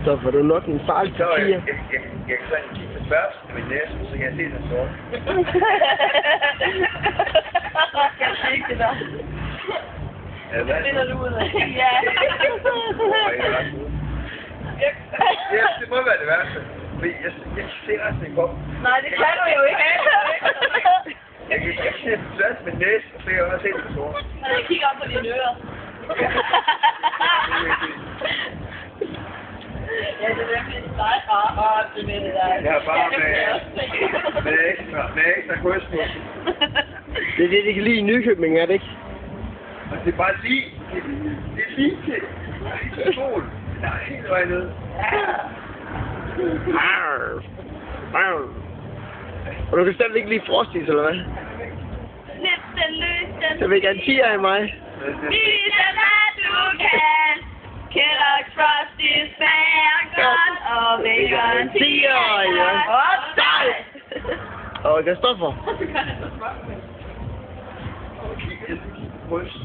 Kristoffer, du er nok en farlig Så papir. jeg kan sådan kigge på tværs af min næse, så kan jeg se den sort. Jeg kan ikke det der. Ja, hvad? Det finder du ud af. Ja. Det må være det værste. Fordi jeg kan se resten i kroppen. Nej, det kan du jo ikke. Jeg kan se den tværs af min næse, så kan jeg også se den sort. Jeg kigger op på dine ører. Ja, det er virkelig dig bare det med det der. Jeg er bare med ekstra krydsmus. Det er det, de kan lide i Nykøbing, er det ikke? Og det er bare lige, det er lige til sol. Der er helt vej ned. Arr. Arr. Og du kan stadig ikke lide frosties, eller hvad? Lidt den løs, den Så vil gerne 10'er af mig. Vis hvad du kan. Kellogg's Frosties smager godt, og bacon 10'er, ja. Og dig! Og Kristoffer. Bryst.